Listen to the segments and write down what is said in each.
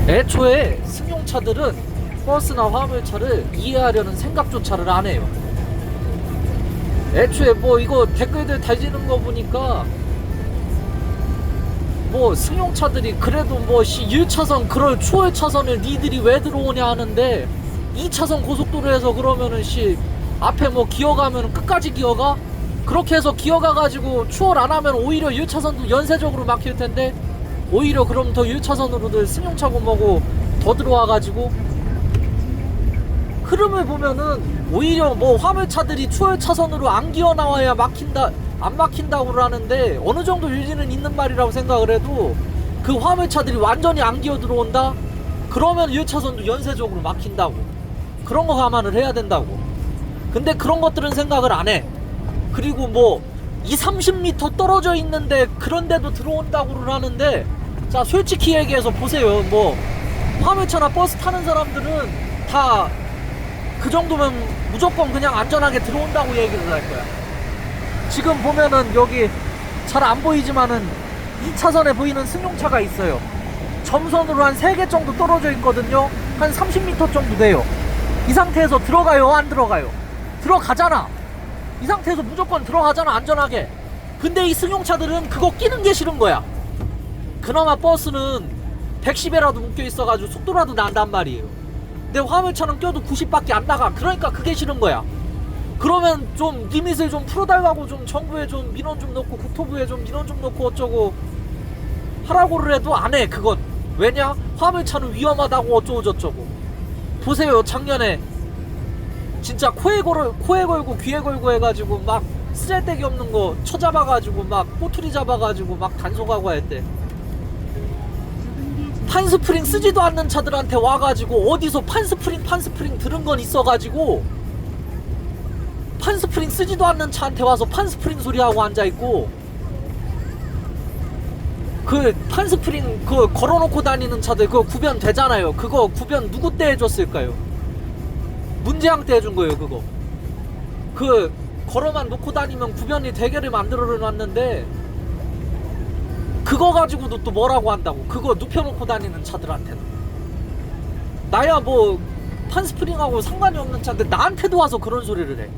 애초에 승용차들은 버스나 화물차를 이해하려는 생각조차를 안 해요. 애초에 뭐 이거 댓글들 달리는 거 보니까 뭐 승용차들이 그래도 뭐 1차선 그럴 초월 차선을 니들이 왜 들어오냐 하는데 2차선 고속도로에서 그러면은 앞에 뭐 기어가면 끝까지 기어가? 그렇게 해서 기어가가지고 추월 안 하면 오히려 1차선도 연쇄적으로 막힐 텐데 오히려 그럼 더 1차선으로들 승용차고 뭐고 더 들어와가지고 흐름을 보면은 오히려 뭐 화물차들이 추월 차선으로 안 기어 나와야 안 막힌다고 하는데 어느 정도 일리는 있는 말이라고 생각을 해도 그 화물차들이 완전히 안 기어 들어온다? 그러면 1차선도 연쇄적으로 막힌다고. 그런 거 감안을 해야 된다고. 근데 그런 것들은 생각을 안 해. 그리고 뭐 30m 떨어져 있는데 그런데도 들어온다고를 하는데 자 솔직히 얘기해서 보세요. 뭐 화물차나 버스 타는 사람들은 다 그 정도면 무조건 그냥 안전하게 들어온다고 얘기를 할 거야. 지금 보면은 여기 잘 안 보이지만은 2차선에 보이는 승용차가 있어요. 점선으로 한 3개 정도 떨어져 있거든요. 한 30m 정도 돼요. 이 상태에서 들어가요? 안 들어가요? 들어가잖아. 이 상태에서 무조건 들어가잖아, 안전하게. 근데 이 승용차들은 그거 끼는 게 싫은 거야. 그나마 버스는 110에라도 묶여 있어가지고 속도라도 난단 말이에요. 근데 화물차는 껴도 90밖에 안 나가. 그러니까 그게 싫은 거야. 그러면 좀 리밋을 좀 풀어달라고 좀 정부에 좀 민원 좀 넣고 국토부에 좀 민원 좀 넣고 어쩌고 하라고를 해도 안 해. 그건 왜냐? 화물차는 위험하다고 어쩌고 저쩌고. 보세요, 작년에 진짜 코에 걸고 귀에 걸고 해가지고 막 쓰잘데기 없는 거 쳐잡아가지고 막 꼬투리 잡아가지고 막 단속하고 할 때 판스프링 쓰지도 않는 차들한테 와가지고 어디서 판스프링 들은 건 있어가지고 판스프링 쓰지도 않는 차한테 와서 판스프링 소리하고 앉아있고 그 판스프링 그 걸어놓고 다니는 차들 그거 구변 되잖아요. 그거 구변 누구 때 해줬을까요? 문재양 때 해준 거예요. 그거 그 걸어만 놓고 다니면 구변이 대게를 만들어 놨는데 그거 가지고도 또 뭐라고 한다고. 그거 눕혀놓고 다니는 차들한테는 나야 뭐 판스프링하고 상관이 없는 차인데 나한테도 와서 그런 소리를 해.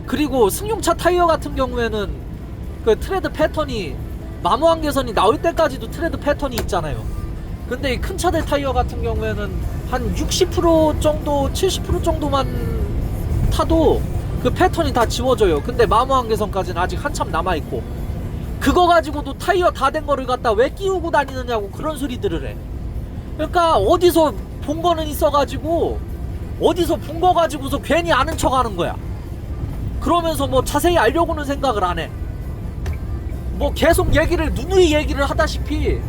그리고 승용차 타이어 같은 경우에는 그 트레드 패턴이 마모한 개선이 나올 때까지도 트레드 패턴이 있잖아요. 근데 이 큰 차들 타이어 같은 경우에는 한 60% 정도 70% 정도만 타도 그 패턴이 다 지워져요. 근데 마모한 개선까지는 아직 한참 남아있고 그거 가지고도 타이어 다 된 거를 갖다 왜 끼우고 다니느냐고 그런 소리들을 해. 그러니까 어디서 본 거는 있어가지고 어디서 본 거 가지고서 괜히 아는 척 하는 거야. 그러면서 뭐 자세히 알려고는 생각을 안 해. 뭐 계속 누누이 얘기를 하다시피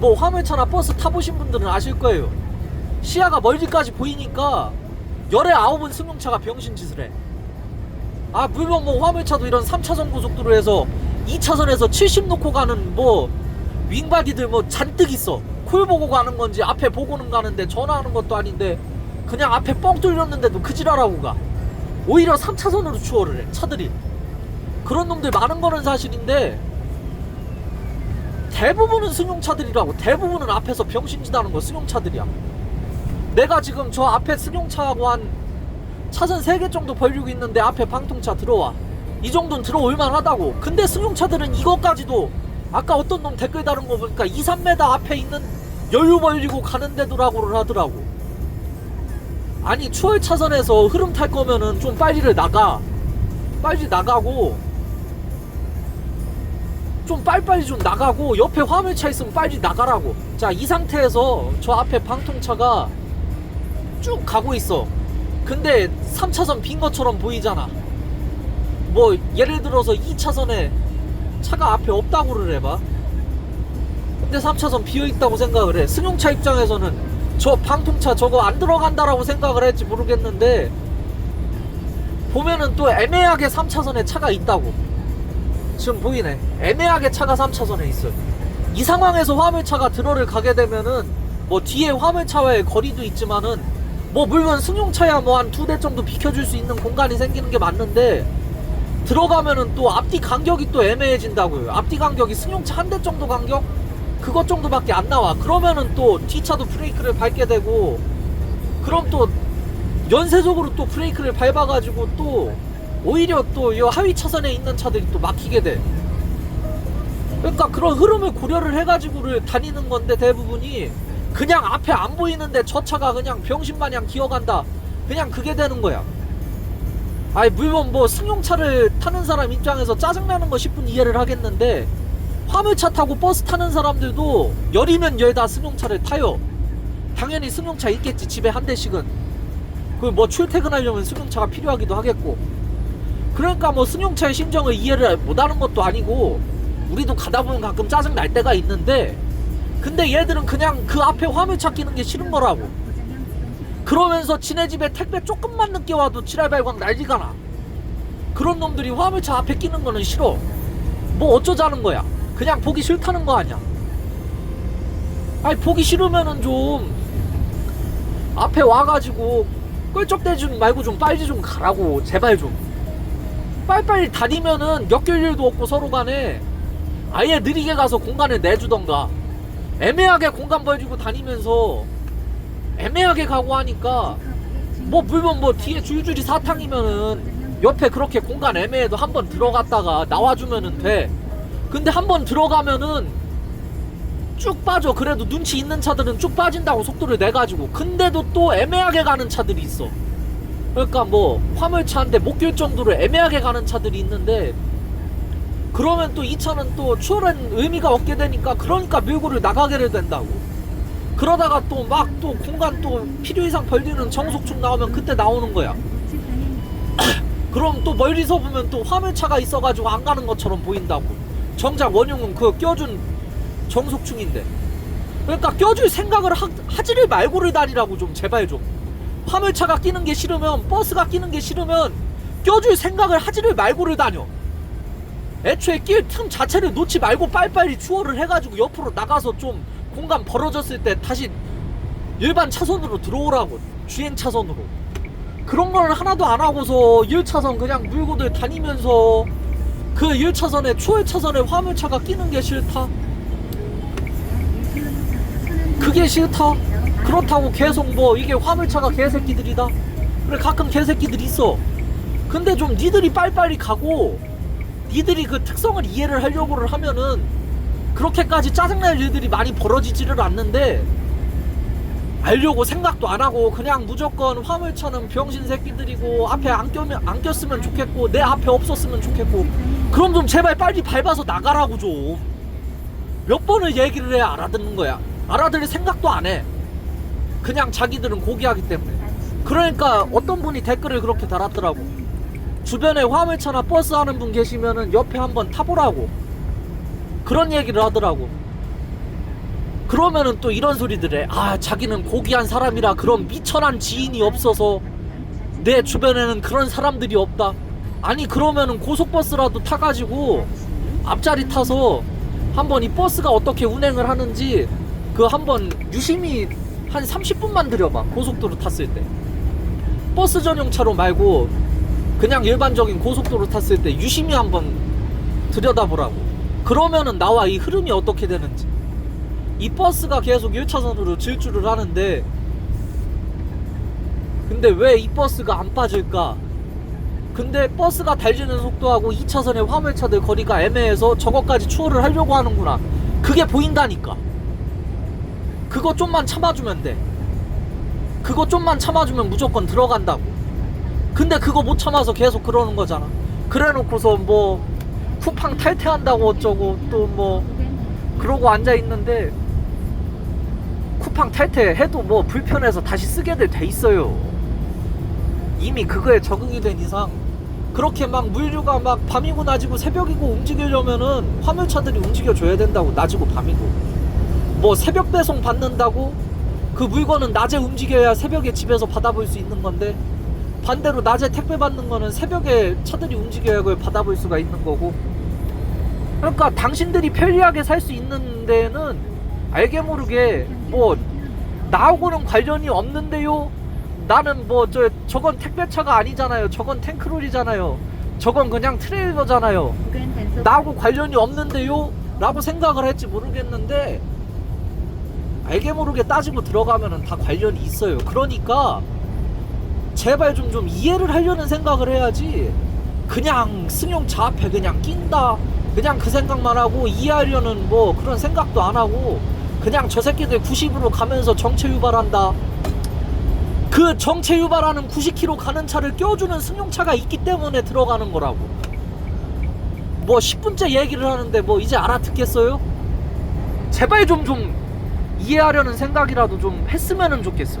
뭐 화물차나 버스 타보신 분들은 아실 거예요. 시야가 멀리까지 보이니까 열에 9은 승용차가 병신짓을 해. 아 물론 뭐 화물차도 이런 3차선 고속도로에서 2차선에서 70 놓고 가는 뭐 윙바디들 뭐 잔뜩 있어. 콜 보고 가는 건지 앞에 보고는 가는데 전화하는 것도 아닌데 그냥 앞에 뻥 뚫렸는데도 그 지랄하고 가. 오히려 3차선으로 추월을 해 차들이. 그런 놈들 많은 거는 사실인데 대부분은 승용차들이라고. 대부분은 앞에서 병신짓 하는 거 승용차들이야. 내가 지금 저 앞에 승용차하고 한 차선 3개 정도 벌리고 있는데 앞에 방통차 들어와. 이 정도는 들어올만 하다고. 근데 승용차들은 이것까지도 아까 어떤 놈 댓글 다른 거 보니까 2-3m 앞에 있는 여유 벌리고 가는데도라고를 하더라고. 아니 추월 차선에서 흐름 탈 거면은 좀 빨리 나가고 좀 빨리빨리 좀 나가고 옆에 화물차 있으면 빨리 나가라고. 자 이 상태에서 저 앞에 방통차가 쭉 가고 있어. 근데 3차선 빈 것처럼 보이잖아. 뭐 예를 들어서 2차선에 차가 앞에 없다고를 해봐. 근데 3차선 비어있다고 생각을 해. 승용차 입장에서는 저 방통차 저거 안 들어간다라고 생각을 할지 모르겠는데 보면은 또 애매하게 3차선에 차가 있다고. 지금 보이네. 애매하게 차가 3차선에 있어요. 이 상황에서 화물차가 들어를 가게 되면은 뭐 뒤에 화물차와의 거리도 있지만은 뭐 물론 승용차야 뭐 한 2대 정도 비켜줄 수 있는 공간이 생기는 게 맞는데 들어가면은 또 앞뒤 간격이 또 애매해진다고요. 앞뒤 간격이 승용차 한 대 정도 간격? 그것 정도밖에 안 나와. 그러면은 또 뒷차도 브레이크를 밟게 되고, 그럼 또 연쇄적으로 또 브레이크를 밟아가지고 또 오히려 또 이 하위 차선에 있는 차들이 또 막히게 돼. 그러니까 그런 흐름을 고려를 해가지고를 다니는 건데, 대부분이 그냥 앞에 안 보이는데 저 차가 그냥 병신마냥 기어간다, 그냥 그게 되는 거야. 아니 물론 뭐 승용차를 타는 사람 입장에서 짜증나는 거 10분 이해를 하겠는데, 화물차 타고 버스 타는 사람들도 열이면 열다 승용차를 타요. 당연히 승용차 있겠지, 집에 한 대씩은. 그 뭐 출퇴근하려면 승용차가 필요하기도 하겠고. 그러니까 뭐 승용차의 심정을 이해를 못하는 것도 아니고, 우리도 가다 보면 가끔 짜증 날 때가 있는데, 근데 얘들은 그냥 그 앞에 화물차 끼는 게 싫은 거라고. 그러면서 지네 집에 택배 조금만 늦게 와도 지랄발광 난리가 나. 그런 놈들이 화물차 앞에 끼는 거는 싫어. 뭐 어쩌자는 거야. 그냥 보기 싫다는 거 아니야. 아니 보기 싫으면은 좀 앞에 와가지고 껄쩍대지 말고 좀 빨리 좀 가라고. 제발 좀 빨리빨리 다니면은 엮일 일도 없고, 서로 간에 아예 느리게 가서 공간을 내주던가. 애매하게 공간 벌주고 다니면서 애매하게 가고 하니까, 뭐 물론 뭐 뒤에 줄줄이 사탕이면은 옆에 그렇게 공간 애매해도 한번 들어갔다가 나와주면은 돼. 근데 한번 들어가면은 쭉 빠져. 그래도 눈치 있는 차들은 쭉 빠진다고 속도를 내가지고. 근데도 또 애매하게 가는 차들이 있어. 그러니까 뭐 화물차인데 못 낄 정도로 애매하게 가는 차들이 있는데, 그러면 또 이 차는 또 추월한 의미가 없게 되니까, 그러니까 밀고를 나가게 된다고. 그러다가 또 막 또 공간 또 필요 이상 벌리는 정속축 나오면 그때 나오는 거야. 그럼 또 멀리서 보면 또 화물차가 있어가지고 안 가는 것처럼 보인다고. 정작 원흉은 그 껴준 정속충인데. 그러니까 껴줄 생각을 하지를 말고를 다니라고. 좀 제발 좀. 화물차가 끼는 게 싫으면, 버스가 끼는 게 싫으면 껴줄 생각을 하지를 말고를 다녀. 애초에 낄 틈 자체를 놓지 말고 빨리빨리 추월을 해가지고 옆으로 나가서 좀 공간 벌어졌을 때 다시 일반 차선으로 들어오라고. 주행 차선으로. 그런 걸 하나도 안 하고서 1차선 그냥 물고들 다니면서 그 1차선에 추월 차선에 화물차가 끼는 게 싫다. 그게 싫다. 그렇다고 계속 뭐 이게 화물차가 개새끼들이다. 그래, 가끔 개새끼들이 있어. 근데 좀 니들이 빨리빨리 가고, 니들이 그 특성을 이해를 하려고를 하면은 그렇게까지 짜증날 일들이 많이 벌어지지를 않는데, 알려고 생각도 안 하고 그냥 무조건 화물차는 병신 새끼들이고, 앞에 안 꼈으면 좋겠고, 내 앞에 없었으면 좋겠고. 그럼 좀 제발 빨리 밟아서 나가라고. 좀 몇 번을 얘기를 해야 알아듣는 거야. 알아들을 생각도 안 해. 그냥 자기들은 고기하기 때문에. 그러니까 어떤 분이 댓글을 그렇게 달았더라고. 주변에 화물차나 버스 하는 분 계시면은 옆에 한번 타보라고. 그런 얘기를 하더라고. 그러면은 또 이런 소리들 해. 아, 자기는 고귀한 사람이라 그런 미천한 지인이 없어서 내 주변에는 그런 사람들이 없다. 아니 그러면은 고속버스라도 타가지고 앞자리 타서 한번 이 버스가 어떻게 운행을 하는지 그 한번 유심히 한 30분만 들여봐. 고속도로 탔을 때 버스 전용차로 말고 그냥 일반적인 고속도로 탔을 때 유심히 한번 들여다보라고. 그러면은 나와 이 흐름이 어떻게 되는지. 이 버스가 계속 1차선으로 질주를 하는데, 근데 왜 이 버스가 안 빠질까? 근데 버스가 달리는 속도하고 2차선의 화물차들 거리가 애매해서 저것까지 추월을 하려고 하는구나. 그게 보인다니까. 그거 좀만 참아주면 돼. 그거 좀만 참아주면 무조건 들어간다고. 근데 그거 못 참아서 계속 그러는 거잖아. 그래 놓고서 뭐 쿠팡 탈퇴한다고 어쩌고 또 뭐 그러고 앉아있는데, 쿠팡 탈퇴해도 뭐 불편해서 다시 쓰게들 돼 있어요. 이미 그거에 적응이 된 이상. 그렇게 막 물류가 막 밤이고 낮이고 새벽이고 움직이려면은 화물차들이 움직여줘야 된다고. 낮이고 밤이고. 뭐 새벽 배송 받는다고 그 물건은 낮에 움직여야 새벽에 집에서 받아볼 수 있는 건데, 반대로 낮에 택배 받는 거는 새벽에 차들이 움직여야 그걸 받아볼 수가 있는 거고. 그러니까 당신들이 편리하게 살 수 있는 데는 알게 모르게 뭐 나하고는 관련이 없는데요. 나는 뭐 저건 택배차가 아니잖아요. 저건 탱크롤이잖아요. 저건 그냥 트레일러잖아요. 나하고 관련이 없는데요 라고 생각을 할지 모르겠는데, 알게 모르게 따지고 들어가면은 다 관련이 있어요. 그러니까 제발 좀 이해를 하려는 생각을 해야지. 그냥 승용차 앞에 그냥 낀다, 그냥 그 생각만 하고 이해하려는 뭐 그런 생각도 안 하고 그냥 저 새끼들 90으로 가면서 정체 유발한다. 그 정체 유발하는 90km 가는 차를 껴주는 승용차가 있기 때문에 들어가는 거라고. 뭐 10분째 얘기를 하는데 뭐 이제 알아듣겠어요? 제발 좀 이해하려는 생각이라도 좀 했으면 좋겠어.